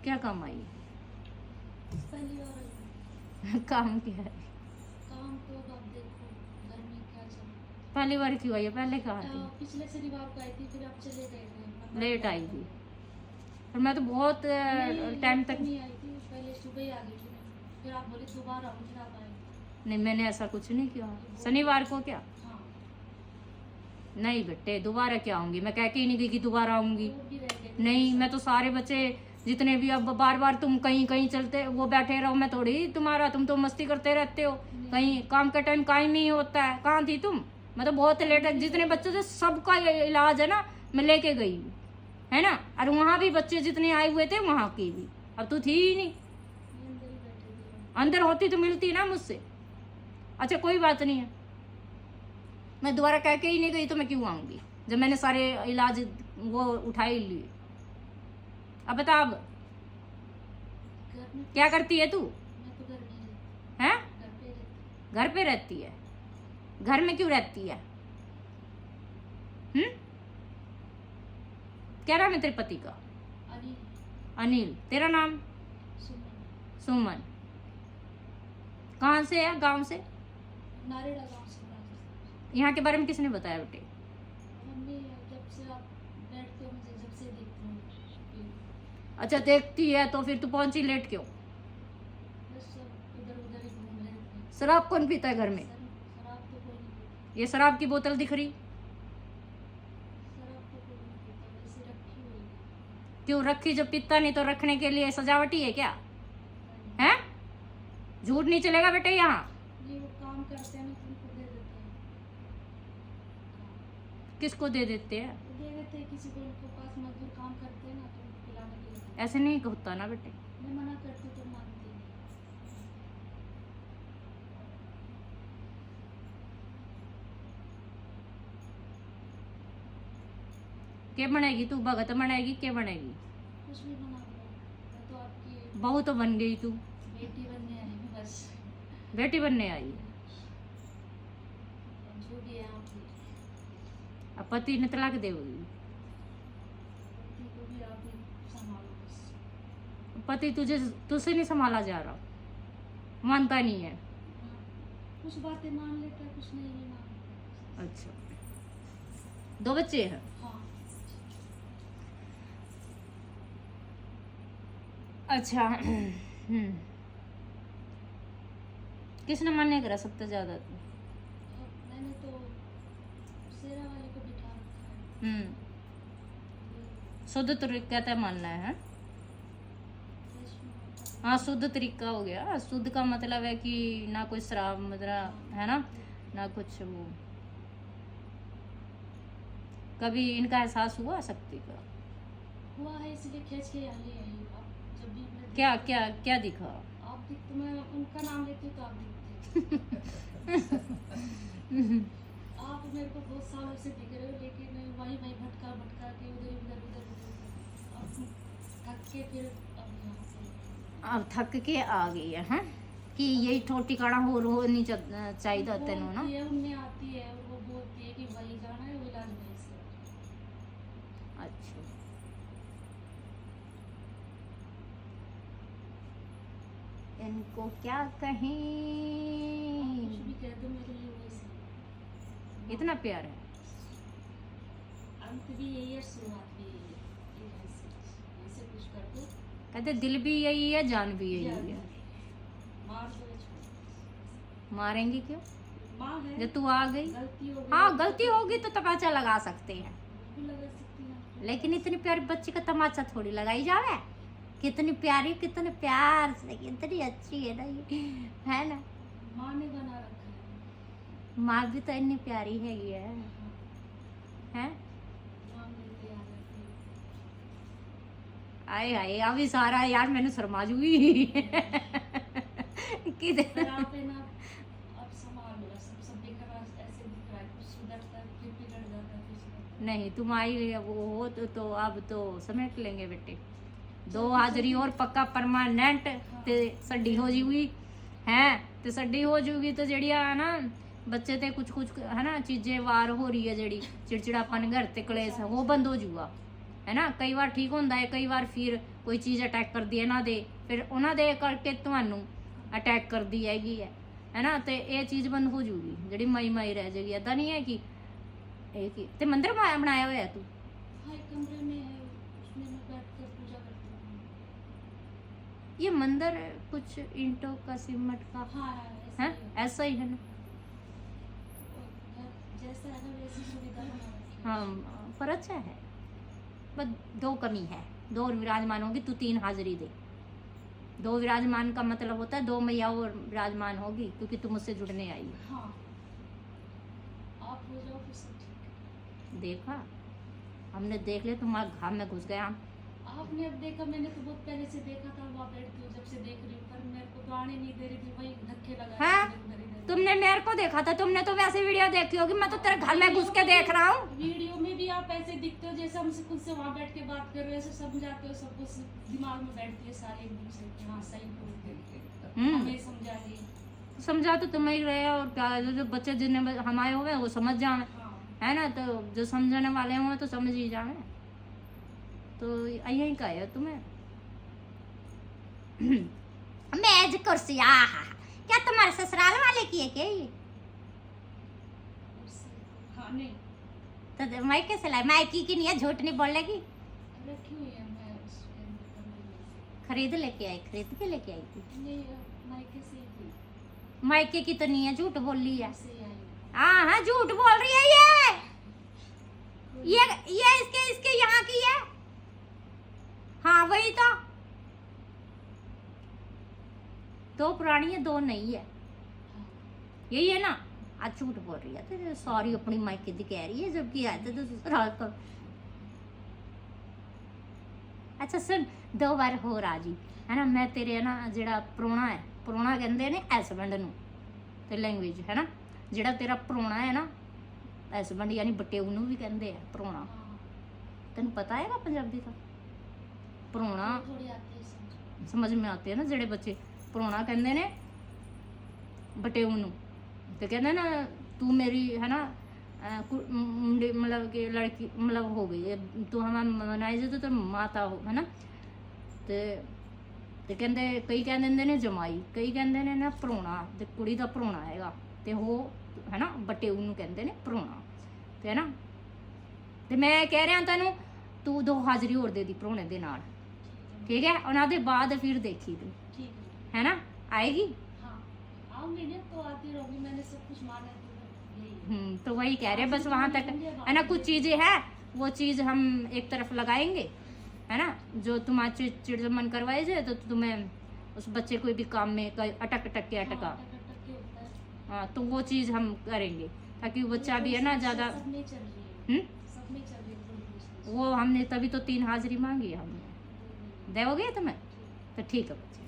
क्या काम आई? पहली बार आई। काम क्या है? काम तो अब देखो घर में क्या चल रहा है। पहली बार क्यों आई है? पहले कहाँ थी? पिछले शनिवार को आई थी, फिर आप चले गए थे। लेट आई थी। और मैं तो बहुत टाइम तक नहीं आई थी, पहले सुबह ही आ गई थी मैं। फिर आप बोले दोबारा आओ, फिर आप आए। नहीं, मैंने ऐसा कुछ नहीं किया। शनिवार को क्या? हाँ, नहीं बेटे, दोबारा क्या आऊंगी? मैं कह के ही नहीं गई कि दोबारा आऊंगी। वो भी रह गए थे। नहीं, मैं तो सारे बच्चे जितने भी अब बार बार तुम कहीं कहीं चलते वो बैठे रहो, मैं थोड़ी तुम्हारा, तुम तो मस्ती करते रहते हो। कहीं काम का टाइम कायम ही होता है। कहाँ थी तुम? मैं तो बहुत लेट है। जितने बच्चों थे सबका इलाज है ना, मैं लेके गई हूँ, है ना। और वहाँ भी बच्चे जितने आए हुए थे वहाँ की भी, अब तो थी ही नहीं। अंदर ही बैठे थे। अंदर होती तो मिलती ना मुझसे। अच्छा कोई बात नहीं है, मैं दोबारा कह के ही नहीं गई तो मैं क्यों आऊंगी जब मैंने सारे इलाज वो उठा ही लिए। अब बता, अब घर में क्या करती है तू? मैं तो घर में ही रहती, हैं? घर पे रहती। घर पे रहती है? घर में क्यों रहती है? क्या नाम है तेरे पति का? अनिल, अनिल। तेरा नाम? सुमन, सुमन। कहाँ से है? गांव से? नारेड़ा गाँव से राजस्थान। यहाँ के बारे में किसने बताया बेटे? मम्मी जब से आप बैठते हो, मुझे जब से देखती हूँ, अच्छा देखती है तो फिर तू पहुंची लेट क्यों? बस इधर उधर ही घूम रहे थे। शराब कौन पीता है घर में? शराब तो कोई नहीं पीता। ये शराब की बोतल दिख रही? शराब तो कोई नहीं पीता, वैसे रखी हुई है। क्यों रखी? जब पीता नहीं तो रखने के लिए सजावटी है क्या? हैं? झूठ नहीं चलेगा बेटे यहाँ। ये वो काम करते हैं ना, तुमको दे देते हैं। किसको दे देते हैं? तो दे देते हैं किसी को, उनके पास मजदूर काम करते हैं ना, तो उनको पिलाने के लिए देते ऐसे नहीं होता ना बेटे। हैं। मैं मना करती तो मानती नहीं। क्या बनेगी तू? भगत बनेगी? क्या बनेगी? कुछ भी बना दो, मैं तो आपकी बहू तो बन गई तू। बेटी बनने आई हूँ बस। बेटी बनने आई। जो भी है आपकी, अब पति ने तलाक देगी? बेटी को भी आप ही संभालो बस। पति तुझे तुझसे नहीं संभाला जा रहा, मानता नहीं है। हाँ, कुछ बातें मान लेता है, कुछ नहीं भी मानता। अच्छा, दो बच्चे हैं? हाँ, अच्छा। किसने मान्य करा सबसे ज्यादा? अब मैंने तो शेरा वाले को बिठा रखा है। शुद्ध तरीका तय मानना है? देश में हाँ, शुद्ध तरीका हो गया। शुद्ध का मतलब है कि ना कोई शराब मतलब, है ना, ना कुछ वो। कभी इनका एहसास हुआ शक्ति का? हुआ है, इसलिए खींच के यहाँ ले आई हूँ। आप जब भी मैं क्या क्या क्या दिखा? आप दिखते, मैं उनका नाम लेती हूँ तो आप दिखते। आप मेरे को बहुत सालों से दिख रहे हो, लेकिन वही वही भटका भटका के उधर उधर उधर उधर। अब थक के फिर अब यहाँ से अब थक के आ गई है, हैं? कि यही ठोटी काड़ा हो नहीं चाहिए तेनों ना। बोलती है, उनमें आती है, वो बोलती है कि वही जाना है, वो इलाज वहीं से। अच्छा, इनको क्या कहें? कुछ भी कह दो, मेरे लिए वही सही। इतना प्यार है। अंत भी यही है, शुरुआत भी यही है। ये ऐसे कुछ कर दो, कहते दिल भी यही है, जान भी यही यार, है। मार दो या छोड़ दो। मारेंगी क्यों? माँ है, जब तू आ गई। गलती हो गई। हाँ, गलती होगी तो तमाचा लगा सकते हैं, बिल्कुल लगा सकती हैं। लेकिन इतनी प्यारी बच्ची का तमाचा थोड़ी लगाई जावे। कितनी प्यारी, कितने प्यार से, कितनी अच्छी है ना ये, है ना। माँ ने बना रखा है। माँ भी तो इतनी प्यारी है ये, है? माँ मिलते याद रखती है। आए हाय, अभी सारा यार मैंने शर्मा जूगी। पर आप है ना, अब संभालो, सब देखा ऐसे दिख रहा है, कुछ सुधरता है, फिर बिगड़ जाता है, फिर सुधरता नहीं, तुम आई वो हो तो अब तो समेट लेंगे बेटे। दो हाजरी और पक्का परमानेंट ते सड्डी हो जाऊगी, हैं? ते सड्डी हो जाऊगी तो जड़िया है ना बच्चे ते कुछ कुछ है ना चीजें वार हो रही है, जड़ी चिड़चिड़ापन घर ते कलेश वो बंद हो जाऊगा, है ना। कई बार ठीक होता है, कई बार फिर ਕੋਈ ਚੀਜ਼ ਅਟੈਕ ਕਰਦੀ ਹੈ ਨਾ ਦੇ, ਫਿਰ ਉਹਨਾਂ ਦੇ ਕਰਕੇ ਤੁਹਾਨੂੰ ਅਟੈਕ ਕਰਦੀ ਹੈਗੀ ਹੈ ਨਾ। ਤੇ ਇਹ ਚੀਜ਼ ਬੰਦ ਹੋ ਜੂਗੀ, ਜਿਹੜੀ ਮਾਈ ਰਹਿ ਜਾਏਗੀ। ਏਦਾਂ ਨਹੀਂ ਹੈ ਕਿ ਇਹ ਕੀ ਤੇ ਮੰਦਿਰ ਬਣਾਇਆ ਹੋਇਆ ਤੂੰ? हाँ एक कमरे में है, उसमें मैं बैठ कर पूजा करती हूँ। ये मंदिर कुछ ईंटों का सीमेंट का हाँ है, ऐसा ही है। ऐसा ही है ना? और घर जैसा है ना वैसी सुविधा बना रखी है। हाँ पर अच्छा है, बस दो कमी है, दो विराजमान होगी, तू 3 हाजिरी दे। 2 विराजमान का मतलब होता है 2 मैया और विराजमान होगी, क्योंकि तू मुझसे जुड़ने आई है। हाँ आप हो जाओ फिर सब ठीक है। देखा, हमने देख लिया, तुम्हारे घाम में घुस गया हम। आपने अब देखा, मैंने तो बहुत पहले से देखा था, वहाँ बैठती हूँ जब से देख रही हूँ, पर मेरे को तो आने नहीं दे रही थी, वही धक्के लगा रही हाँ? थी इधर इधर। तुमने मेरे को देखा था, तुमने तो वैसे वीडियो देखी होगी, मैं तो तेरे घर में घुस के देख रहा हूँ। वीडियो में भी आप ऐसे दिखते हो जैसे हमसे खुद से वहाँ बैठ के बात कर रहे हो, ऐसे समझाते हो, सब कुछ दिमाग में बैठती है सारे एकदम से कि हाँ सही बोलते हमें समझा रही। समझा तो तुम्हें ही रहे, और क्या, जो बच्चे जिन्हें हम आए हुए हैं वो समझ जाए, हाँ है ना। तो जो समझने वाले हुए तो समझ ही जाए। तो यही का है तुम्हें मेज कुर्सी, आहा क्या तुम्हारे ससुराल वाले की है क्या ये? हाँ नहीं तो मायके से लाई, मायकी की नहीं है, झूठ नहीं बोल लगी। रखी हुई है, मैं उसके अंदर कमरे में। खरीद लेके आई, खरीद के लेके आई थी? नहीं मायके से ही थी, मायके की तो नहीं है, झूठ बोल रही है। ऐसे ही आई। हाँ झूठ बोल रही है ये इसके यहाँ की है। हाँ वही तो, 2 पुरानी है 2 नई है, हाँ यही है ना। आज झूठ बोल रही है, तो सॉरी अपनी मायके दी कह रही है, जबकि आए थे तो ससुराल को। अच्छा सुन, 2 बार हो राजी है ना, मैं तेरे ना जेड़ा प्रोना है, प्रोना कहते ने हसबैंड नूं ते लैंग्वेज है ना, जेड़ा तेरा प्रोना है ना, हसबैंड यानी बटेऊ नूं भी कहते हैं प्रोना। हाँ तेन पता है पंजाबी का प्रोना? थोड़ी आती है समझ। समझ में आते हैं ना, जेड़े बच्चे प्रोना कहते ने बटेऊ नूं, तो कहते ना तू मेरी है ना मतलब कि लड़की मतलब हो गई है, तू हमें मनाई जे तो माता हो, है ना। ते कहते कई कह देंगे ने जमाई, कई कहते ने ना प्रोना, ते कुड़ी दा प्रोना हैगा, ते वो है ना बटेऊ नूं कहते ने प्रोना, ते है ना। ते मैं कह रहा तेनू तू 2 हाजरी होर दे दी प्रोने दे नाल, ठीक है। उन्हां दे बाद फिर देखी तू, ठीक है ना, आएगी। हाँ आऊंगी ना तो आती रहूंगी, मैंने सब कुछ माना है, तो यही तो वही कह रहे हैं, बस वहां तक है ना। कुछ चीजें है वो चीज हम एक तरफ लगाएंगे, है ना। जो तुम्हारे चिड़मन करवाए जाए तो तुम्हें उस बच्चे कोई भी काम में अटक के अटका, टक के होता है। हाँ तो वो चीज हम करेंगे, ताकि वो बच्चा भी है ना ज्यादा। सब में चल रही है, सब में चल रही है थोड़ी थोड़ी। वो हमने तभी तो 3 हाजिरी मांगी, हमने दोगे तुम्हें, तो ठीक है बच्चे।